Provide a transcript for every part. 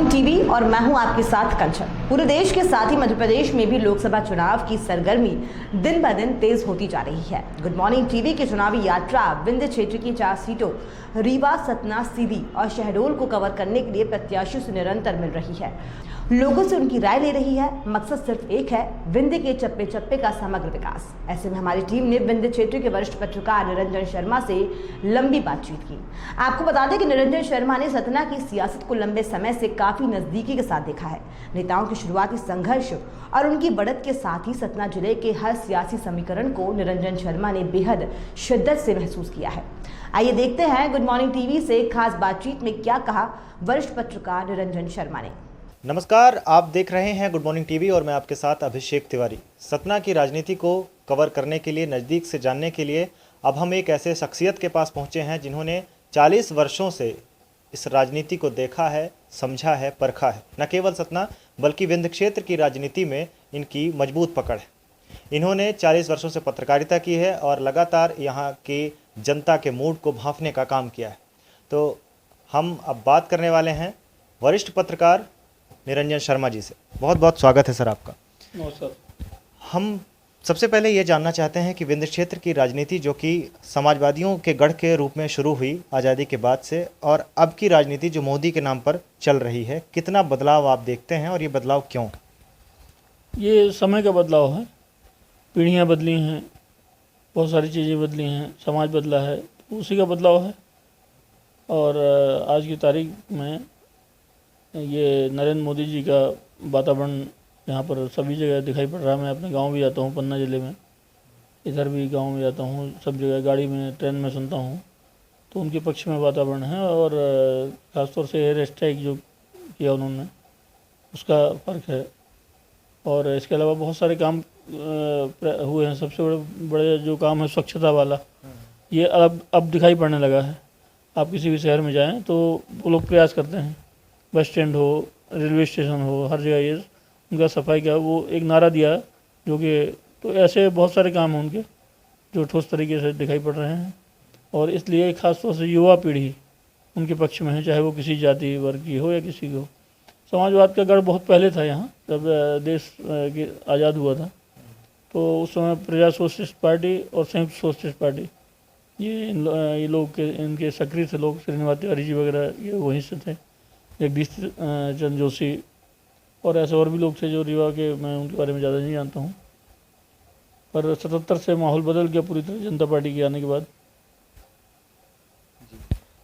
Morning TV और मैं हूं आपके साथ कंचन। पूरे देश के साथ ही मध्य प्रदेश में भी लोकसभा चुनाव की सरगर्मी दिन ब दिन तेज होती जा रही है। गुड मॉर्निंग टीवी की चुनावी यात्रा विंध्य क्षेत्र की 4 सीटों रीवा, सतना, सीधी और शहडोल को कवर करने के लिए प्रत्याशियों से निरंतर मिल रही है। लोगों से उनकी राय ले रही है। मकसद सिर्फ एक है, विंध्य के चप्पे चप्पे का समग्र विकास। ऐसे में हमारी टीम ने विंध्य क्षेत्र के वरिष्ठ पत्रकार निरंजन शर्मा से लंबी बातचीत की। आपको बता दें कि निरंजन शर्मा ने सतना की सियासत को लंबे समय से काफी नजदीकी के साथ देखा है। नेताओं के शुरुआती संघर्ष और उनकी बढ़त के साथ ही सतना जिले के हर सियासी समीकरण को निरंजन शर्मा ने बेहद शिद्दत से महसूस किया है। आइए देखते हैं गुड मॉर्निंग टीवी से खास बातचीत में क्या कहा वरिष्ठ पत्रकार निरंजन शर्मा ने। नमस्कार, आप देख रहे हैं गुड मॉर्निंग टीवी और मैं आपके साथ अभिषेक तिवारी। सतना की राजनीति को कवर करने के लिए, नज़दीक से जानने के लिए अब हम एक ऐसे शख्सियत के पास पहुंचे हैं जिन्होंने 40 वर्षों से इस राजनीति को देखा है, समझा है, परखा है। न केवल सतना बल्कि विंध्य क्षेत्र की राजनीति में इनकी मजबूत पकड़ है। इन्होंने 40 वर्षों से पत्रकारिता की है और लगातार यहाँ की जनता के मूड को भांपने का काम किया है। तो हम अब बात करने वाले हैं वरिष्ठ पत्रकार निरंजन शर्मा जी से। बहुत बहुत स्वागत है सर आपका। नमस्कार। हम सबसे पहले ये जानना चाहते हैं कि विंध्य क्षेत्र की राजनीति जो कि समाजवादियों के गढ़ के रूप में शुरू हुई आज़ादी के बाद से, और अब की राजनीति जो मोदी के नाम पर चल रही है, कितना बदलाव आप देखते हैं और ये बदलाव क्यों? ये समय का बदलाव है। पीढ़ियाँ बदली हैं, बहुत सारी चीज़ें बदली हैं, समाज बदला है, उसी का बदलाव है। और आज की तारीख में ये नरेंद्र मोदी जी का वातावरण यहाँ पर सभी जगह दिखाई पड़ रहा है। मैं अपने गांव भी जाता हूँ, पन्ना ज़िले में, इधर भी गांव में जाता हूँ, सब जगह गाड़ी में, ट्रेन में सुनता हूँ, तो उनके पक्ष में वातावरण है। और ख़ासतौर से एयर स्ट्राइक जो किया उन्होंने, उसका फ़र्क है। और इसके अलावा बहुत सारे काम हुए हैं। सबसे बड़े जो काम है स्वच्छता वाला, ये अब दिखाई पड़ने लगा है। आप किसी भी शहर में जाएँ तो वो लोग प्रयास करते हैं, बस स्टैंड हो, रेलवे स्टेशन हो, हर जगह ये उनका सफाई का वो एक नारा दिया, जो कि तो ऐसे बहुत सारे काम हैं उनके जो ठोस तरीके से दिखाई पड़ रहे हैं। और इसलिए ख़ासतौर से युवा पीढ़ी उनके पक्ष में है, चाहे वो किसी जाति वर्ग की हो या किसी की हो। समाजवाद का गढ़ बहुत पहले था यहाँ, जब देश आज़ाद हुआ था, तो उस समय प्रजा सोशलिस्ट पार्टी और संयुक्त सोशलिस्ट पार्टी, ये लोग के इनके सक्रिय थे लोग। श्रीनिवास तिवारी जी वगैरह ये वहीं से थे, जगदीश चंद्र जोशी और ऐसे और भी लोग थे जो रीवा के, मैं उनके बारे में ज़्यादा नहीं जानता हूँ। पर 77 से माहौल बदल गया पूरी तरह जनता पार्टी के आने के बाद।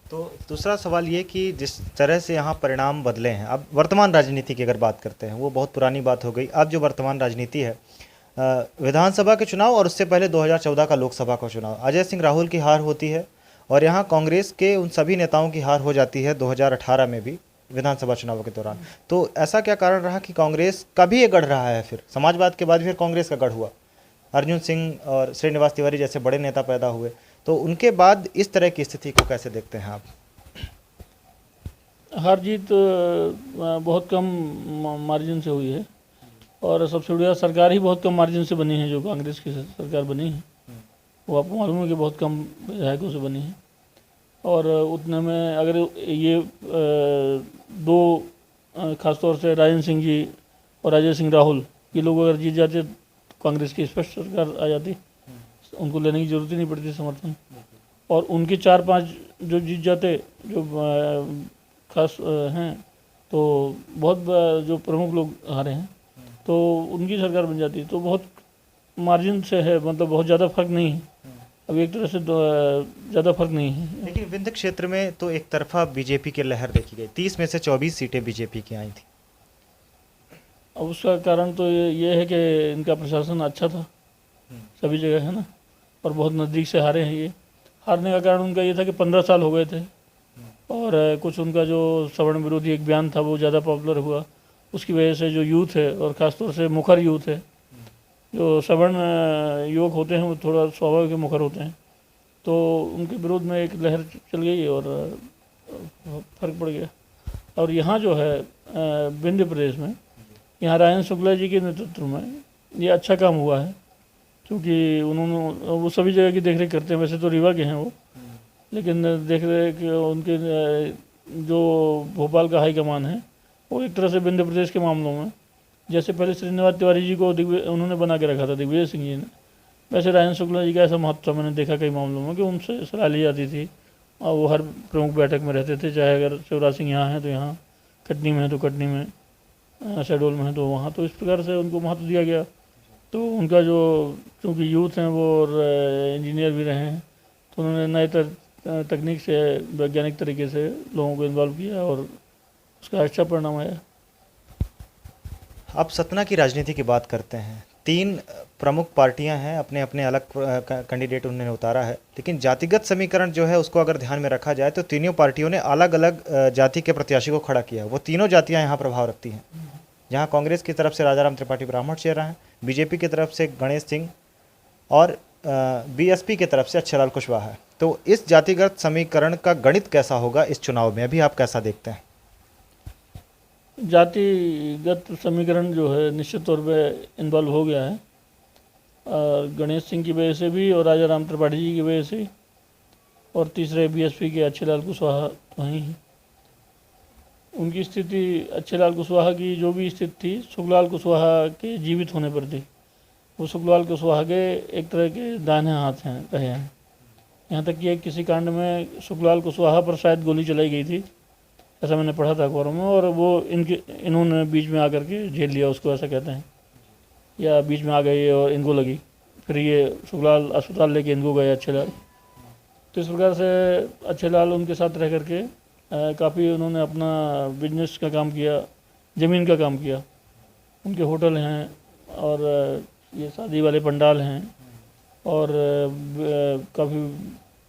तो दूसरा सवाल ये कि जिस तरह से यहाँ परिणाम बदले हैं, अब वर्तमान राजनीति की अगर बात करते हैं, वो बहुत पुरानी बात हो गई। अब जो वर्तमान राजनीति है, विधानसभा के चुनाव और उससे पहले 2014 का लोकसभा का चुनाव, अजय सिंह राहुल की हार होती है और यहाँ कांग्रेस के उन सभी नेताओं की हार हो जाती है 2018 में भी विधानसभा चुनाव के दौरान। तो ऐसा क्या कारण रहा कि कांग्रेस का भी ये गढ़ रहा है? फिर समाजवाद के बाद फिर कांग्रेस का गढ़ हुआ, अर्जुन सिंह और श्रीनिवास तिवारी जैसे बड़े नेता पैदा हुए, तो उनके बाद इस तरह की स्थिति को कैसे देखते हैं आप? हार जीत बहुत कम मार्जिन से हुई है और सबसे बढ़िया सरकार ही बहुत कम मार्जिन से बनी है। जो कांग्रेस की सरकार बनी है वो आपको मालूम है कि बहुत कम विधायकों से बनी है। और उतने में अगर ये दो खासतौर से राजन सिंह जी और अजय सिंह राहुल, ये लोग अगर जीत जाते तो कांग्रेस की स्पष्ट सरकार आ जाती, उनको लेने की ज़रूरत ही नहीं पड़ती समर्थन। और उनके 4-5 जो जीत जाते, जो खास हैं, तो बहुत जो प्रमुख लोग हारे हैं, तो उनकी सरकार बन जाती। तो बहुत मार्जिन से है, मतलब बहुत ज़्यादा फर्क नहीं है। अब एक तरह से ज़्यादा फर्क नहीं है। लेकिन विंध्य क्षेत्र में तो एक तरफा बीजेपी की लहर देखी गई, 30 में से 24 सीटें बीजेपी की आई थी। अब उसका कारण तो ये है कि इनका प्रशासन अच्छा था सभी जगह, है ना, और बहुत नज़दीक से हारे हैं। ये हारने का कारण उनका ये था कि 15 साल हो गए थे और कुछ उनका जो सवर्ण विरोधी एक बयान था वो ज़्यादा पॉपुलर हुआ। उसकी वजह से जो यूथ है, और ख़ासतौर से मुखर यूथ है, जो सवर्ण युवक होते हैं, वो थोड़ा स्वाभाविक मुखर होते हैं, तो उनके विरोध में एक लहर चल गई और फर्क पड़ गया। और यहाँ जो है विंध्य प्रदेश में, यहाँ राजन शुक्ला जी के नेतृत्व में ये अच्छा काम हुआ है, क्योंकि उन्होंने वो सभी जगह की देखरेख करते हैं। वैसे तो रीवा के हैं वो, लेकिन देखरेख उनके जो भोपाल का हाई कमान है और एक तरह से विंध्य प्रदेश के मामलों में जैसे पहले श्रीनिवास तिवारी जी को उन्होंने बना के रखा था दिग्विजय सिंह जी ने, वैसे राजेंद्र शुक्ला जी का ऐसा महत्व मैंने देखा कई मामलों में कि उनसे सलाह ली जाती थी और वो हर प्रमुख बैठक में रहते थे, चाहे अगर शिवराज सिंह यहाँ हैं तो यहाँ, कटनी में है तो कटनी में, शहडोल में है तो वहाँ, तो इस प्रकार से उनको महत्व दिया गया। तो उनका जो चूँकि यूथ हैं वो और इंजीनियर भी रहे हैं, तो उन्होंने नए तकनीक से वैज्ञानिक तरीके से लोगों को इन्वॉल्व किया और उसका अच्छा परिणाम आया। अब सतना की राजनीति की बात करते हैं। 3 प्रमुख पार्टियां हैं, अपने अपने अलग कैंडिडेट उन्होंने उतारा है, लेकिन जातिगत समीकरण जो है उसको अगर ध्यान में रखा जाए तो तीनों पार्टियों ने अलग अलग जाति के प्रत्याशी को खड़ा किया। वो तीनों जातियां यहाँ प्रभाव रखती हैं। जहाँ कांग्रेस की तरफ से राजाराम त्रिपाठी ब्राह्मण चेहरा हैं, बीजेपी की तरफ से गणेश सिंह और बीएसपी की तरफ से अच्छेलाल कुशवाहा है। तो इस जातिगत समीकरण का गणित कैसा होगा इस चुनाव में, अभी आप कैसा देखते हैं? जातिगत समीकरण जो है निश्चित तौर पे इन्वॉल्व हो गया है, और गणेश सिंह की वजह से भी और राजा राम त्रिपाठी जी की वजह से, और तीसरे बीएसपी के अच्छेलाल कुशवाहा वहीं हैं। उनकी स्थिति अच्छेलाल कुशवाहा की जो भी स्थिति थी सुखलाल कुशवाहा के जीवित होने पर थी। वो सुखलाल कुशवाहा के एक तरह के दाहिने हाथ हैं रहे हैं, यहाँ तक कि किसी कांड में सुखलाल कुशवाहा पर शायद गोली चलाई गई थी, ऐसा मैंने पढ़ा था अखबारों में, और वो इन्होंने बीच में आकर के झेल लिया उसको, ऐसा कहते हैं, या बीच में आ गए और इनको लगी, फिर ये सुखलाल अस्पताल लेके इनको गए अच्छेलाल। तो इस प्रकार से अच्छेलाल उनके साथ रह करके काफ़ी उन्होंने अपना बिजनेस का काम किया, ज़मीन का काम किया। उनके होटल हैं और ये शादी वाले पंडाल हैं, और काफ़ी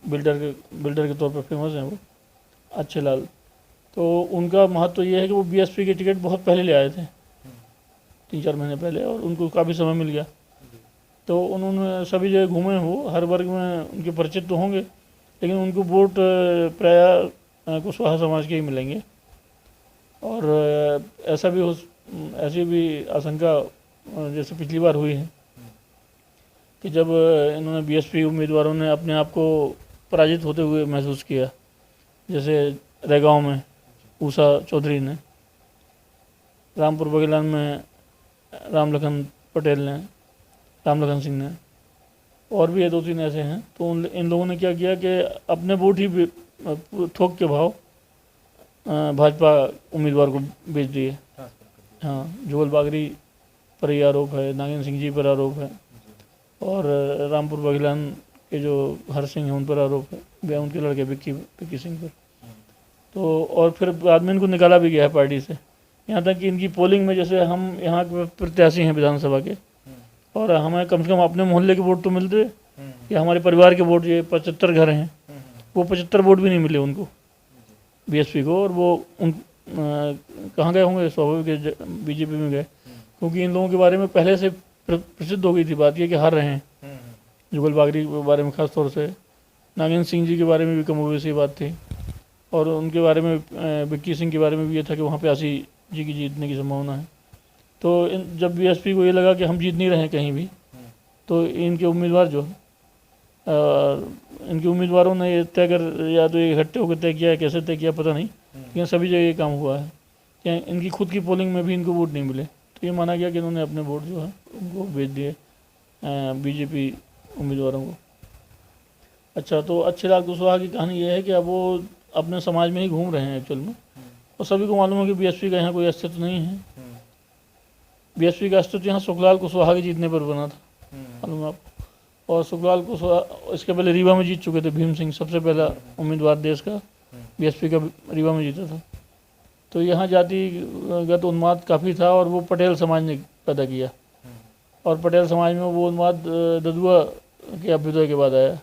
बिल्डर के तौर पर फेमस हैं वो अच्छेलाल। तो उनका महत्व तो ये है कि वो बीएसपी की टिकट बहुत पहले ले आए थे, 3-4 महीने पहले, और उनको काफ़ी समय मिल गया। तो उन्होंने सभी जगह घूमे, हो हर वर्ग में उनके परिचित तो होंगे, लेकिन उनको वोट प्रायः कुशवाहा समाज के ही मिलेंगे। और ऐसी भी आशंका जैसे पिछली बार हुई है कि जब इन्होंने बीएसपी उम्मीदवारों ने अपने आप को पराजित होते हुए महसूस किया, जैसे रेगांव में उषा चौधरी ने, रामपुर बघेलान में रामलखन पटेल ने, रामलखन सिंह ने, और भी 2-3 ऐसे हैं। तो इन लोगों ने क्या किया कि अपने वोट ही थोक के भाव भाजपा उम्मीदवार को बेच दिए। हाँ, जुगल बागरी पर ये आरोप है, नागेंद्र सिंह जी पर आरोप है, और रामपुर बघेलान के जो हर सिंह हैं उन पर आरोप है, उनके लड़के विक्की सिंह पर। तो और फिर बाद में इनको निकाला भी गया है पार्टी से, यहाँ तक कि इनकी पोलिंग में, जैसे हम यहाँ के प्रत्याशी हैं विधानसभा के, और हमें कम से कम अपने मोहल्ले के वोट तो मिलते, या हमारे परिवार के वोट, ये 75 घर हैं, वो 75 वोट भी नहीं मिले उनको, बीएसपी को। और वो कहाँ गए होंगे? स्वाभाविक बीजेपी में गए, क्योंकि इन लोगों के बारे में पहले से प्रसिद्ध हो गई थी बात, ये कि हार रहे हैं। जुगल बागरी के बारे में खास तौर से, नागेंद्र सिंह जी के बारे में भी कम वैसी बात थी, और उनके बारे में विक्की सिंह के बारे में भी ये था कि वहाँ पे आशी जी की जीतने की संभावना है। तो जब बीएसपी को ये लगा कि हम जीत नहीं रहे कहीं भी, तो इनके उम्मीदवार जो इनके उम्मीदवारों ने ये तय कर, या तो इकट्ठे होकर तय किया है, कैसे तय किया पता नहीं, लेकिन सभी जगह ये काम हुआ है कि इनकी खुद की पोलिंग में भी इनको वोट नहीं मिले। तो ये माना गया कि इन्होंने अपने वोट जो है उनको भेज दिए बीजेपी उम्मीदवारों को। अच्छा, तो अच्छेलाल कुशवाहा की कहानी ये है कि अब वो अपने समाज में ही घूम रहे हैं एक्चुअल में, और सभी को मालूम है कि बीएसपी का यहाँ कोई अस्तित्व नहीं है। बीएसपी का अस्तित्व यहाँ सुखलाल कुशवाहा के जीतने पर बना था, मालूम है आपको। और सुखलाल कुशवाहा इसके पहले रीवा में जीत चुके थे, भीम सिंह सबसे पहला उम्मीदवार देश का बीएसपी का रीवा में जीता था। तो यहाँ जातिगत उन्माद काफ़ी था, और वो पटेल समाज ने पैदा किया, और पटेल समाज में वो उन्माद ददुआ के अभ्युदय के बाद आया।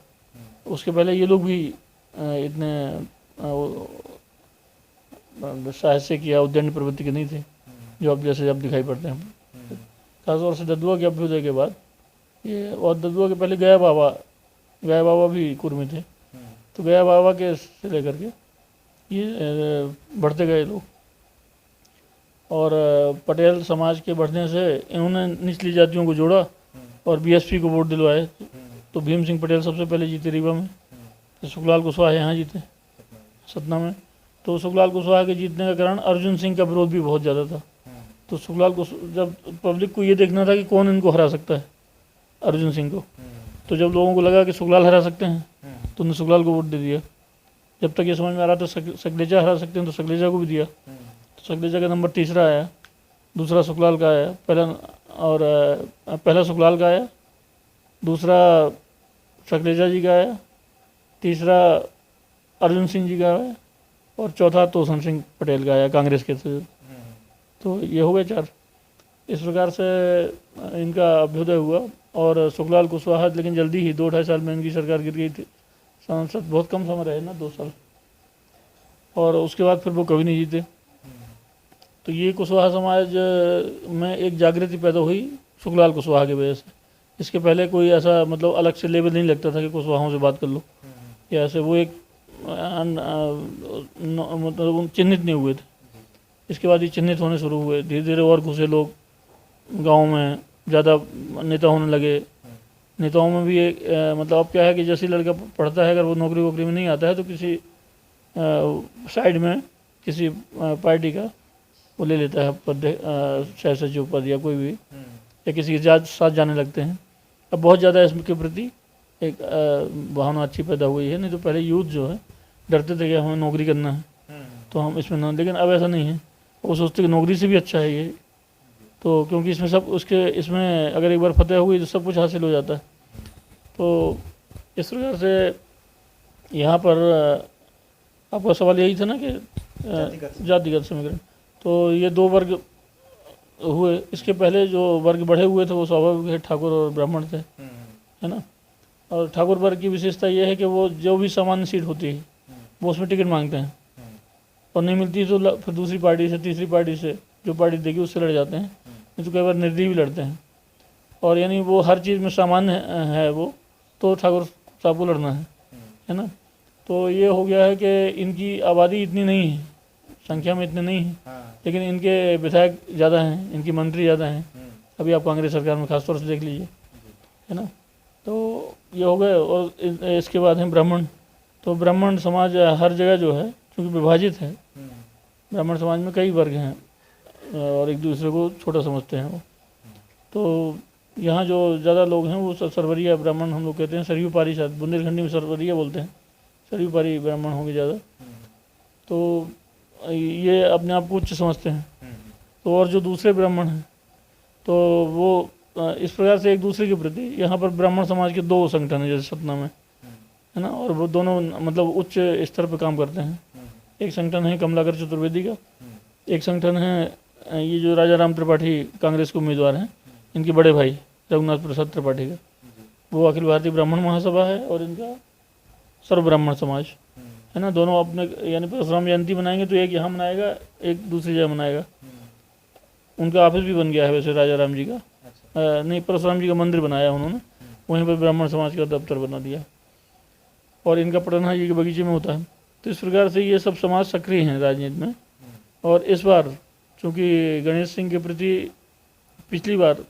उसके पहले ये लोग भी इतने साहस्य किया उद्यमी प्रवृत्ति के नहीं थे, जो अब जैसे अब दिखाई पड़ते हैं। खासतौर से ददुआ के अभ्युदय के बाद ये, और ददुआ के पहले गया बाबा भी कुर्मी थे, तो गया बाबा के से लेकर के ये बढ़ते गए लोग। और पटेल समाज के बढ़ने से इन्होंने निचली जातियों को जोड़ा और बीएसपी को वोट दिलवाए। तो भीम सिंह पटेल सबसे पहले जीते रीवा में, तो सुखलाल कुशवाहा यहाँ जीते सतना में, तो सुखलाल कुशवाहा के जीतने का कारण अर्जुन सिंह का विरोध भी बहुत ज़्यादा था। तो सुखलाल को जब पब्लिक को ये देखना था कि कौन इनको हरा सकता है, अर्जुन सिंह को, तो जब लोगों को लगा कि सुखलाल हरा सकते हैं तो उन्होंने सुखलाल को वोट दे दिया। जब तक ये समझ में आ रहा था सकलेजा हरा सकते हैं तो सकलेजा को भी दिया। तो सकलेजा का नंबर तीसरा आया, दूसरा सुखलाल का आया, पहला सुखलाल का आया, दूसरा सकलेजा जी का आया, तीसरा अर्जुन सिंह जी का आया और चौथा तोसन सिंह पटेल का आया कांग्रेस के से। तो ये हो गए 4। इस प्रकार से इनका अभ्युदय हुआ और सुखलाल कुशवाहा लेकिन जल्दी ही 2-2.5 साल में इनकी सरकार गिर गई थी। सांसद बहुत कम समय रहे ना, 2 साल, और उसके बाद फिर वो कभी नहीं जीते। तो ये कुशवाहा समाज में एक जागृति पैदा हुई सुखलाल कुशवाहा की वजह से। इसके पहले कोई ऐसा मतलब अलग से लेवल नहीं लगता था कि कुशवाहों से बात कर लो या ऐसे, वो एक मतलब चिन्हित नहीं हुए थे। इसके बाद ये चिन्हित होने शुरू हुए, धीरे धीरे और घुसे लोग गाँव में, ज़्यादा नेता होने लगे। नेताओं में भी एक मतलब अब क्या है कि जैसे लड़का पढ़ता है, अगर वो नौकरी वोकरी में नहीं आता है तो किसी साइड में किसी पार्टी का वो ले लेता है पद, शहर सचिव पद या कोई भी, या किसी के साथ जाने लगते हैं। अब बहुत ज़्यादा इसके प्रति एक भावना अच्छी पैदा हुई है। नहीं तो पहले यूथ जो है डरते थे कि हमें नौकरी करना है तो हम इसमें ना, लेकिन अब ऐसा नहीं है। वो सोचते कि नौकरी से भी अच्छा है ये, तो क्योंकि इसमें सब इसमें अगर एक बार फतेह हुई तो सब कुछ हासिल हो जाता है। तो इस प्रकार से यहाँ पर आपका सवाल यही था ना कि जातिगत समीकरण, तो ये 2 वर्ग हुए। इसके पहले जो वर्ग बढ़े हुए थे वो स्वाभाविक है, ठाकुर और ब्राह्मण थे, है ना। और ठाकुर वर्ग की विशेषता ये है कि वो जो भी सामान्य सीट होती है वो उसमें टिकट मांगते हैं, और नहीं मिलती तो फिर दूसरी पार्टी से, तीसरी पार्टी से, जो पार्टी देगी उससे लड़ जाते हैं। नहीं तो कई बार निर्दलीय भी लड़ते हैं। और यानी वो हर चीज़ में सामान्य है वो, तो ठाकुर साहब को लड़ना है ना। तो ये हो गया है कि इनकी आबादी इतनी नहीं है, संख्या में इतने नहीं है, लेकिन इनके विधायक ज़्यादा हैं, इनकी मंत्री ज़्यादा हैं। अभी आप कांग्रेस सरकार में खासतौर से देख लीजिए, है ना। तो ये हो गए। और इसके बाद हैं ब्राह्मण। तो ब्राह्मण समाज हर जगह जो है क्योंकि विभाजित है, ब्राह्मण समाज में कई वर्ग हैं और एक दूसरे को छोटा समझते हैं वो। तो यहाँ जो ज़्यादा लोग हैं वो सरवरिया ब्राह्मण हम लोग कहते हैं, सरयू पारी, शायद बुंदेलखंडी में सरवरिया बोलते हैं, सरयू पारी ब्राह्मण होंगे ज़्यादा। तो ये अपने आप को उच्च समझते हैं। तो और जो दूसरे ब्राह्मण हैं तो वो इस प्रकार से एक दूसरे के प्रति, यहाँ पर ब्राह्मण समाज के 2 संगठन हैं जैसे सतना में, है ना, और वो दोनों मतलब उच्च स्तर पर काम करते हैं। एक संगठन है कमलाकर चतुर्वेदी का, एक संगठन है ये जो राजा राम त्रिपाठी कांग्रेस के उम्मीदवार हैं, इनके बड़े भाई रघुनाथ प्रसाद त्रिपाठी का, वो अखिल भारतीय ब्राह्मण महासभा है, और इनका सर्व ब्राह्मण समाज, है ना। दोनों अपने यानी परशुराम जयंती मनाएंगे तो एक यहाँ मनाएगा, एक दूसरी जगह मनाएगा। उनका ऑफिस भी बन गया है वैसे राजा राम जी का, नहीं परशुराम जी का मंदिर बनाया उन्होंने, वहीं पर ब्राह्मण समाज का दफ्तर बना दिया, और इनका पटना जी के बगीचे में होता है। तो इस प्रकार से ये सब समाज सक्रिय हैं राजनीति में। और इस बार चूँकि गणेश सिंह के प्रति पिछली बार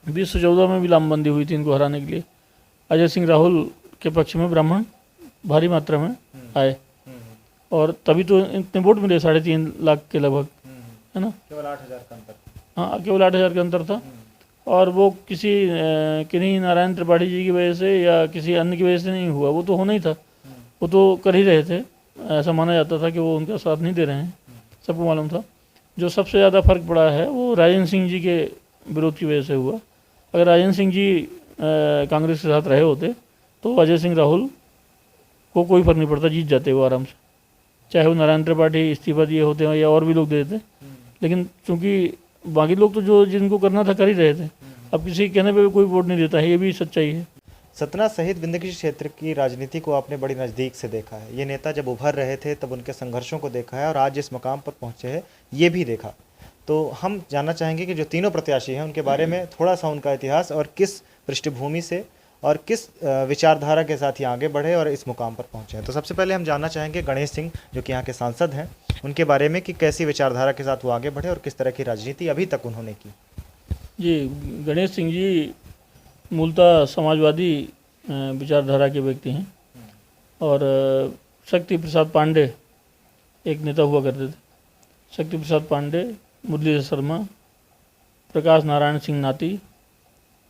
2014 में भी लामबंदी हुई थी इनको हराने के लिए, अजय सिंह राहुल के पक्ष में ब्राह्मण भारी मात्रा में आए, और तभी तो इतने वोट मिले 3.5 लाख के लगभग, है ना। केवल 8,000 का अंतर, हाँ केवल 8,000 का अंतर था। और वो किसी किन्हीं नारायण त्रिपाठी जी की वजह से या किसी अन्य की वजह से नहीं हुआ, वो तो होना ही था, वो तो कर ही रहे थे। ऐसा माना जाता था कि वो उनका साथ नहीं दे रहे हैं, सबको मालूम था। जो सबसे ज़्यादा फर्क पड़ा है वो राजेंद्र सिंह जी के विरोध की वजह से हुआ। अगर राजेंद्र सिंह जी कांग्रेस के साथ रहे होते तो अजय सिंह राहुल को कोई फर्क नहीं पड़ता, जीत जाते वो आराम से, चाहे वो नारायण त्रिपाठी इस्तीफा दिए होते हैं या और भी लोग दे देते। लेकिन चूँकि बाकी लोग तो जो जिनको करना था कर ही रहे थे, अब किसी के कहने पे भी कोई वोट नहीं देता है, ये भी सच्चाई है। सतना सहित विंध्य क्षेत्र की राजनीति को आपने बड़ी नज़दीक से देखा है। ये नेता जब उभर रहे थे तब उनके संघर्षों को देखा है, और आज इस मुकाम पर पहुंचे हैं ये भी देखा। तो हम जानना चाहेंगे कि जो तीनों प्रत्याशी हैं उनके बारे में थोड़ा सा उनका इतिहास, और किस पृष्ठभूमि से और किस विचारधारा के साथ ये आगे बढ़े और इस मुकाम पर पहुंचे हैं। तो सबसे पहले हम जानना चाहेंगे गणेश सिंह, जो कि यहाँ के सांसद हैं, उनके बारे में कि कैसी विचारधारा के साथ वो आगे बढ़े और किस तरह की राजनीति अभी तक उन्होंने की। जी, गणेश सिंह जी मूलतः समाजवादी विचारधारा के व्यक्ति हैं, और शक्ति प्रसाद पांडे एक नेता हुआ करते थे। शक्ति प्रसाद पांडे, मुरलीधर शर्मा, प्रकाश नारायण सिंह नाती,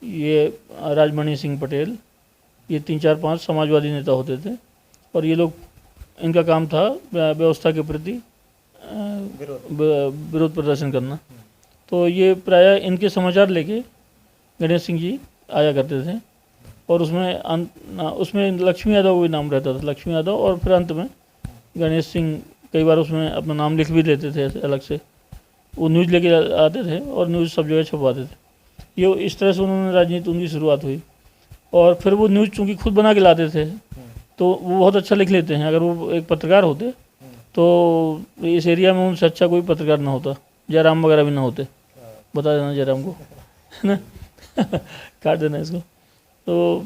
ये राजमणि सिंह पटेल, ये 3-4-5 समाजवादी नेता होते थे। और ये लोग, इनका काम था व्यवस्था के प्रति विरोध प्रदर्शन करना। तो ये प्रायः इनके समाचार लेके गणेश सिंह जी आया करते थे। और उसमें लक्ष्मी यादव भी नाम रहता था, लक्ष्मी यादव। और फिर अंत में गणेश सिंह कई बार उसमें अपना नाम लिख भी देते थे ऐसे अलग से। वो न्यूज़ लेके आते थे और न्यूज़ सब जगह छपवाते थे। ये इस तरह से उन्होंने राजनीति उनकी शुरुआत हुई। और फिर वो न्यूज़ चूँकि खुद बना के लाते थे तो वो बहुत अच्छा लिख लेते हैं। अगर वो एक पत्रकार होते तो इस एरिया में उनसे अच्छा कोई पत्रकार ना होता, जयराम वगैरह भी ना होते। बता देना जयराम को, है ना काट देना इसको। तो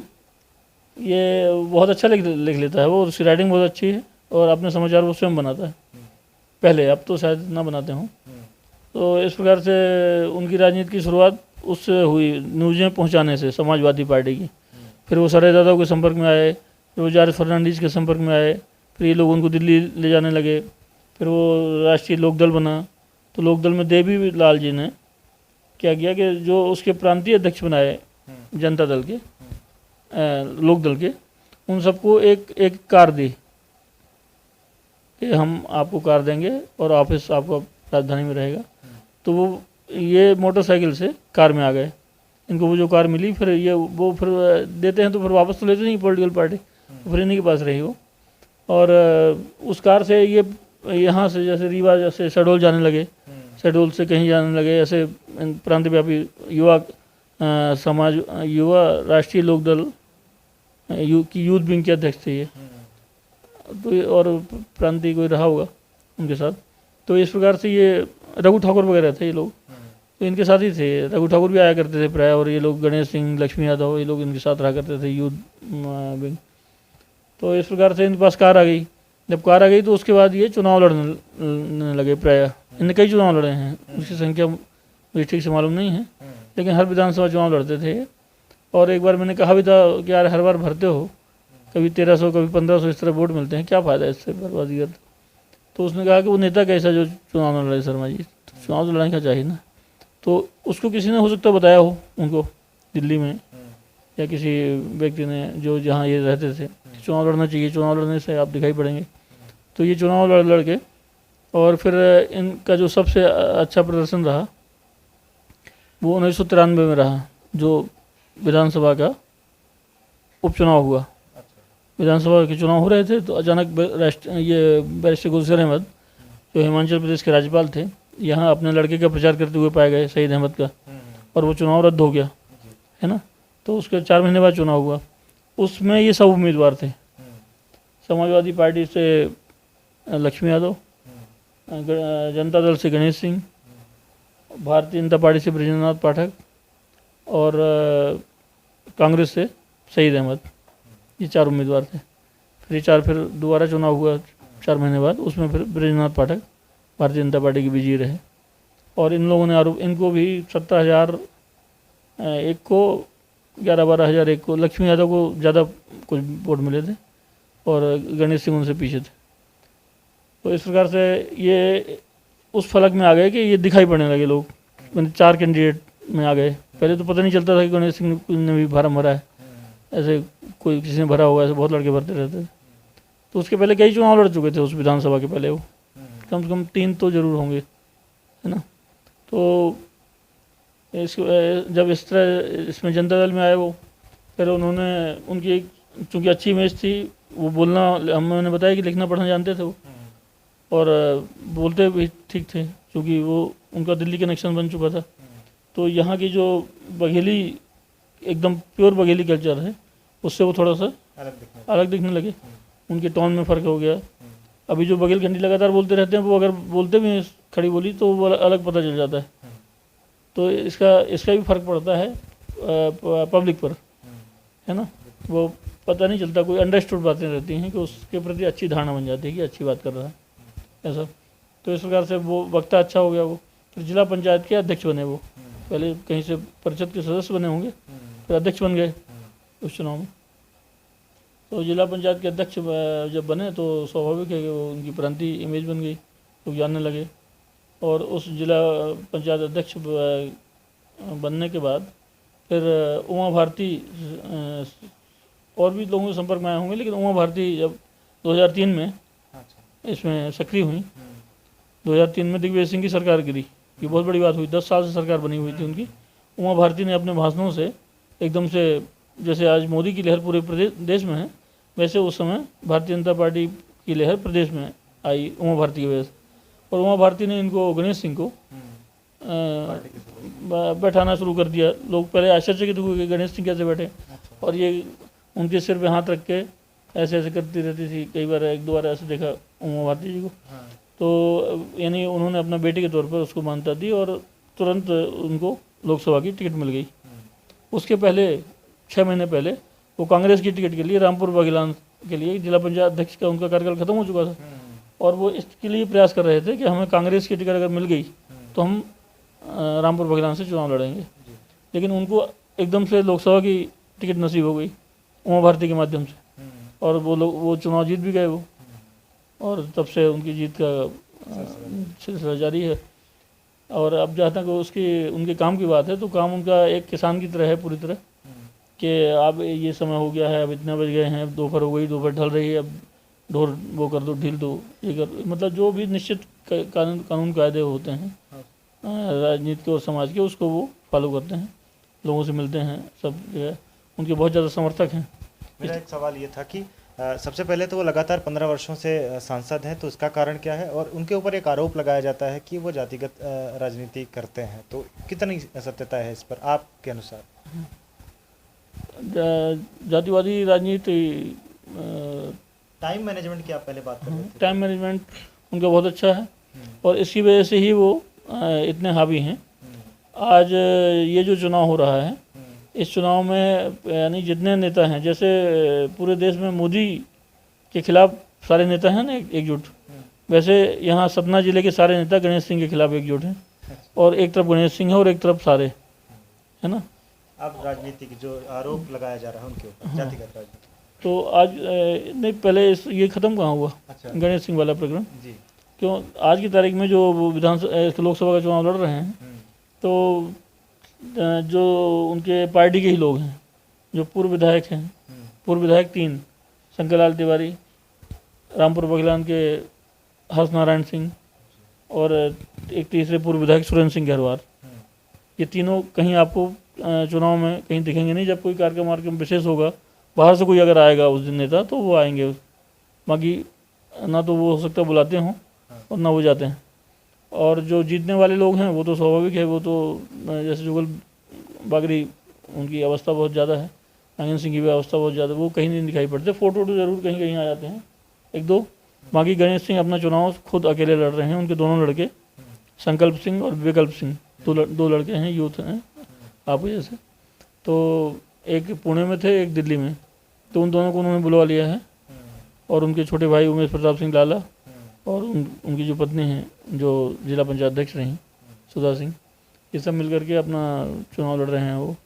ये बहुत अच्छा लिख लेता है वो, उसकी राइटिंग बहुत अच्छी है और अपने समाचार वो स्वयं बनाता है पहले, अब तो शायद ना बनाते हों। तो इस प्रकार से उनकी राजनीति की शुरुआत उससे हुई, न्यूज़ें पहुंचाने से, समाजवादी पार्टी की। फिर वो सारे दादाओं के संपर्क में आए, फिर वो जॉर्ज फर्नांडीज के संपर्क में आए, फिर ये लोग उनको दिल्ली ले जाने लगे। फिर वो राष्ट्रीय लोकदल बना। तो लोकदल में देवी लाल जी ने क्या किया कि जो उसके प्रांतीय अध्यक्ष बनाए जनता दल के, लोकदल के, उन सबको एक कार दी कि हम आपको कार देंगे और ऑफिस आपका राजधानी में रहेगा। तो वो ये मोटरसाइकिल से कार में आ गए। इनको वो जो कार मिली, फिर ये वो फिर देते हैं तो फिर वापस तो लेते नहीं पॉलिटिकल पार्टी, तो फिर इन्हीं के पास रही वो। और उस कार से ये यहाँ से जैसे रीवा जैसे शहडोल जाने लगे, शहडोल से कहीं जाने लगे, ऐसे प्रांतव्यापी युवा समाज, युवा राष्ट्रीय लोकदल की यूथ विंग के अध्यक्ष थे ये। तो और प्रांतीय कोई रहा होगा उनके साथ। तो इस प्रकार से ये रघु ठाकुर वगैरह थे ये लोग, तो इनके साथ ही थे। रघु ठाकुर भी आया करते थे प्राय। और ये लोग गणेश सिंह, लक्ष्मी यादव, ये लोग इनके साथ रहा करते थे यूथ विंग। तो इस प्रकार से इनके पास कार आ गई। जब कार आ गई तो उसके बाद ये चुनाव लड़ने लगे प्राय। इनने कई चुनाव लड़े हैं, उसकी संख्या मुझे ठीक से मालूम नहीं है, लेकिन हर विधानसभा चुनाव लड़ते थे। और एक बार मैंने कहा भी था कि यार हर बार भरते हो, कभी 1300 कभी 1500 इस तरह वोट मिलते हैं, क्या फ़ायदा इससे, बर्बादी कर। तो उसने कहा कि वो नेता कैसा जो चुनाव न लड़े शर्मा जी, तो चुनाव तो लड़ाने का चाहिए ना। तो उसको किसी ने हो सकता बताया हो उनको दिल्ली में, या किसी व्यक्ति ने जो जहाँ ये रहते थे, चुनाव लड़ना चाहिए, चुनाव लड़ने से आप दिखाई पड़ेंगे। तो ये चुनाव लड़ के, और फिर इनका जो सबसे अच्छा प्रदर्शन रहा वो 1993 में रहा, जो विधानसभा का उपचुनाव हुआ। विधानसभा के चुनाव हो रहे थे तो अचानक ये बैरिस्टर गुलशन अहमद, जो हिमाचल प्रदेश के राज्यपाल थे, यहाँ अपने लड़के का प्रचार करते हुए पाए गए, सईद अहमद का, और वो चुनाव रद्द हो गया, है ना। तो उसके 4 महीने बाद चुनाव हुआ। उसमें ये सब उम्मीदवार थे। समाजवादी पार्टी से लक्ष्मी यादव, जनता दल से गणेश सिंह, भारतीय जनता पार्टी से ब्रजेंद्र नाथ पाठक, और कांग्रेस से सईद अहमद, ये 4 उम्मीदवार थे। फिर दोबारा चुनाव हुआ 4 महीने बाद, उसमें फिर ब्रजेंद्र नाथ पाठक भारतीय जनता पार्टी के विजयी रहे। और इन लोगों ने आरोप, इनको भी 17,000 एक को, 11-12 हज़ार एक को, लक्ष्मी यादव को ज़्यादा कुछ वोट मिले थे और गणेश सिंह उनसे पीछे थे। तो इस प्रकार से ये उस फलक में आ गए कि ये दिखाई पड़ने लगे लोग, मैंने 4 कैंडिडेट में आ गए। पहले तो पता नहीं चलता था कि गणेश सिंह ने भी फार्म भरा है, ऐसे कोई किसी ने भरा होगा, ऐसे बहुत लड़के भरते रहते थे। तो उसके पहले कई चुनाव लड़ चुके थे उस विधानसभा के पहले, वो कम से कम 3 तो जरूर होंगे, है ना। तो जब इस तरह इसमें जनता दल में आए वो, फिर उन्होंने, उनकी चूँकि अच्छी इमेज थी, वो बोलना, हमने बताया कि लिखना पढ़ना जानते थे वो, और बोलते भी ठीक थे, क्योंकि वो उनका दिल्ली कनेक्शन बन चुका था। तो यहाँ की जो बघेली, एकदम प्योर बघेली कल्चर है, उससे वो थोड़ा सा अलग दिखने लगे। उनके टोन में फ़र्क हो गया। अभी जो बघेलखंडी लगातार बोलते रहते हैं, वो अगर बोलते भी हैं खड़ी बोली तो वो अलग पता चल जाता है। तो इसका भी फ़र्क पड़ता है पब्लिक पर, है ना। वो पता नहीं चलता, कोई अंडरस्टूड बातें रहती हैं कि उसके प्रति अच्छी धारणा बन जाती है कि अच्छी बात कर रहा है, ऐसा। तो इस प्रकार से वो वक्ता अच्छा हो गया वो। फिर जिला पंचायत के अध्यक्ष बने वो, पहले कहीं से परिषद के सदस्य बने होंगे, फिर अध्यक्ष बन गए उस चुनाव में। तो जिला पंचायत के अध्यक्ष जब बने तो स्वाभाविक है कि वो उनकी प्रांतीय इमेज बन गई, लोग जानने लगे। और उस जिला पंचायत अध्यक्ष बनने के बाद फिर उमा भारती और भी लोगों के संपर्क में आए होंगे, लेकिन उमा भारती जब 2003 में अच्छा। इसमें सक्रिय हुई, 2003 में दिग्विजय सिंह की सरकार गिरी, ये बहुत बड़ी बात हुई, 10 साल से सरकार बनी हुई थी उनकी। उमा भारती ने अपने भाषणों से एकदम से, जैसे आज मोदी की लहर पूरे प्रदेश देश में है, वैसे उस समय भारतीय जनता पार्टी की लहर प्रदेश में आई उमा भारती की वजह से। और उमा भारती ने इनको, गणेश सिंह को बैठाना शुरू कर दिया। लोग पहले आश्चर्यचकित हुए कि गणेश सिंह कैसे बैठे, और ये उनके सिर पे हाथ रख के ऐसे ऐसे करती रहती थी। कई बार, एक दो बार ऐसे देखा उमा भारती जी को। तो यानी उन्होंने अपना बेटे के तौर पर उसको मान्यता दी और तुरंत उनको लोकसभा की टिकट मिल गई। उसके पहले 6 महीने पहले वो कांग्रेस की टिकट के लिए रामपुर बघेलान के लिए जिला पंचायत अध्यक्ष का उनका कार्यकाल खत्म हो चुका था, और वो इसके लिए प्रयास कर रहे थे कि हमें कांग्रेस की टिकट अगर मिल गई तो हम रामपुर बघेलान से चुनाव लड़ेंगे। लेकिन उनको एकदम से लोकसभा की टिकट नसीब हो गई उमा भारती के माध्यम से, और वो चुनाव जीत भी गए वो, और तब से उनकी जीत का सिलसिला जारी है। और अब जहाँ तक उनके काम की बात है, तो काम उनका एक किसान की तरह है पूरी तरह, कि अब ये समय हो गया है, अब इतने बज गए हैं, दोपहर हो गई, दोपहर ढल रही है, अब ढोर वो कर दो, ढील दो, ये कर, मतलब जो भी निश्चित कानून कायदे होते हैं राजनीति के और समाज के, उसको वो फॉलो करते हैं, लोगों से मिलते हैं, सब जगह उनके बहुत ज़्यादा समर्थक हैं। मेरा एक सवाल ये था कि सबसे पहले तो वो लगातार 15 वर्षों से सांसद हैं, तो इसका कारण क्या है? और उनके ऊपर एक आरोप लगाया जाता है कि वो जातिगत राजनीति करते हैं, तो कितनी सत्यता है इस पर आपके अनुसार? जातिवादी राजनीति, टाइम मैनेजमेंट की आप पहले बात कर रहे थे। टाइम मैनेजमेंट उनका बहुत अच्छा है, और इसी वजह से ही वो इतने हावी हैं। आज ये जो चुनाव हो रहा है, इस चुनाव में यानी जितने नेता हैं, जैसे पूरे देश में मोदी के खिलाफ सारे नेता हैं ना एकजुट, वैसे यहाँ सतना जिले के सारे नेता गणेश सिंह के खिलाफ एकजुट हैं, और एक तरफ गणेश सिंह है और एक तरफ सारे, है ना। अब राजनीति की जो आरोप लगाया जा रहा है उनके ऊपर, जातिगत राजनीति, तो आज नहीं, पहले ये ख़त्म कहाँ हुआ? अच्छा। गणेश सिंह वाला प्रकरण जी। क्यों आज की तारीख में जो लोकसभा का चुनाव लड़ रहे हैं, तो जो उनके पार्टी के ही लोग हैं, जो पूर्व विधायक हैं, पूर्व विधायक 3, शंकरलाल तिवारी, रामपुर बघेलान के हर्ष नारायण सिंह, और एक तीसरे पूर्व विधायक सुरेंद्र सिंह गहरवार, ये तीनों कहीं आपको चुनाव में कहीं दिखेंगे नहीं। जब कोई कार्यक्रम विशेष होगा, बाहर से कोई अगर आएगा उस दिन नेता, तो वो आएंगे, बाकी ना तो वो हो सकता है बुलाते हों और ना वो जाते हैं। और जो जीतने वाले लोग हैं वो तो स्वाभाविक है, वो तो जैसे जुगल बागरी, उनकी अवस्था बहुत ज़्यादा है, नागेंद्र सिंह की भी अवस्था बहुत ज़्यादा, वो कहीं नहीं दिखाई पड़ते। फोटो तो ज़रूर कहीं कहीं आ जाते हैं, एक दो। बाकी गणेश सिंह अपना चुनाव खुद अकेले लड़ रहे हैं, उनके दोनों लड़के संकल्प सिंह और विकल्प सिंह, दो लड़के हैं, यूथ हैं आप जैसे। तो एक पुणे में थे, एक दिल्ली में, तो उन दोनों को उन्होंने बुलवा लिया है। और उनके छोटे भाई उमेश प्रताप सिंह लाला और उनकी जो पत्नी हैं, जो जिला पंचायत अध्यक्ष रहीं, सुधा सिंह, ये सब मिलकर के अपना चुनाव लड़ रहे हैं वो,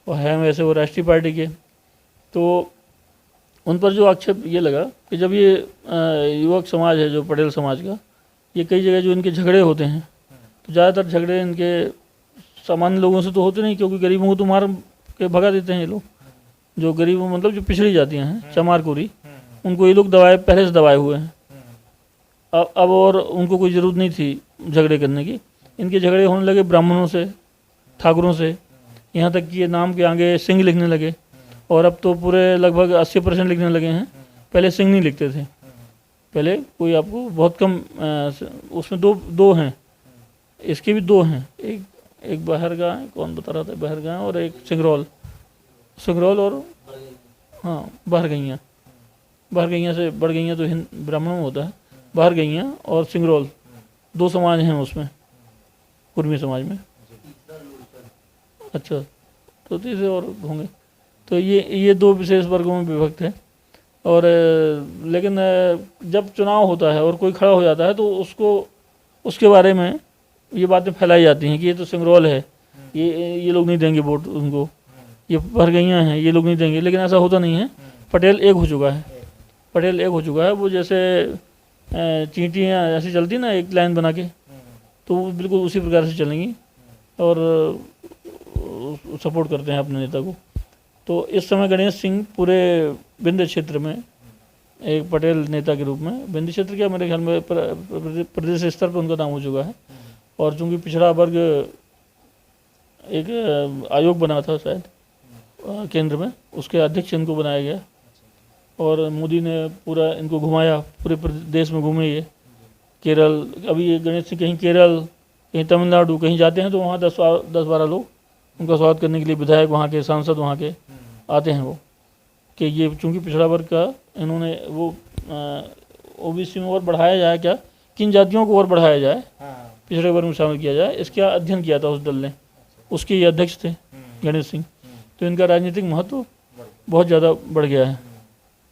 और हैं वैसे वो राष्ट्रीय पार्टी के। तो उन पर जो आक्षेप ये लगा कि जब ये युवक समाज है, जो पटेल समाज का, ये कई जगह जो इनके झगड़े होते हैं, तो ज़्यादातर झगड़े इनके सामान्य लोगों से तो होते नहीं, क्योंकि गरीबों को तो मार के भगा देते हैं ये लोग। जो गरीब मतलब जो पिछड़ी जातियाँ हैं, चमारकुरी, उनको ये लोग पहले से दबाए हुए हैं। अब और उनको कोई ज़रूरत नहीं थी झगड़े करने की। इनके झगड़े होने लगे ब्राह्मणों से, ठाकुरों से, यहाँ तक कि ये नाम के आगे सिंह लिखने लगे, और अब तो पूरे लगभग 80% लिखने लगे हैं। पहले सिंह नहीं लिखते थे, पहले कोई आपको बहुत कम, उसमें दो हैं, इसके भी 2 हैं, एक बहरगाह, कौन बता रहा था, बहरगाह, और एक सिंगरौल और हाँ बहरगैया से बड़गैया तो ब्राह्मणों में होता है, बहरगैया और सिंगरौल 2 समाज हैं उसमें, कुर्मी समाज में। अच्छा, तो तीसरे और होंगे। तो ये 2 विशेष वर्गों में विभक्त है। और लेकिन जब चुनाव होता है और कोई खड़ा हो जाता है, तो उसके बारे में ये बातें फैलाई जाती हैं कि ये तो सिंगरौल है, ये लोग नहीं देंगे वोट उनको, ये बहरगैया हैं, ये लोग नहीं देंगे। लेकिन ऐसा होता नहीं है। पटेल एक हो चुका है। पटेल एक हो चुका है। वो जैसे चींटियाँ ऐसी चलती ना एक लाइन बना के, तो वो बिल्कुल उसी प्रकार से चलेंगी और सपोर्ट करते हैं अपने नेता को। तो इस समय गणेश सिंह पूरे विंध्य क्षेत्र में एक पटेल नेता के रूप में, विंध्य क्षेत्र क्या मेरे ख्याल में प्रदेश स्तर पर उनका नाम हो चुका है। और चूँकि पिछड़ा वर्ग एक आयोग बना था शायद केंद्र में, उसके अध्यक्ष इनको बनाया गया और मोदी ने पूरा इनको घुमाया, पूरे देश में घूमे ये। केरल, अभी ये गणेश सिंह कहीं केरल, कहीं तमिलनाडु, कहीं जाते हैं तो वहाँ 10-12 लोग उनका स्वागत करने के लिए, विधायक वहाँ के, सांसद वहाँ के आते हैं वो, कि ये चूँकि पिछड़ा वर्ग का इन्होंने वो ओबीसी में और बढ़ाया जाए, क्या किन जातियों को और बढ़ाया जाए, पिछड़े वर्ग में शामिल किया जाए, इसका अध्ययन किया था उस दल ने। उसके ये अध्यक्ष थे गणेश सिंह। तो इनका राजनीतिक महत्व बहुत ज़्यादा बढ़ गया है,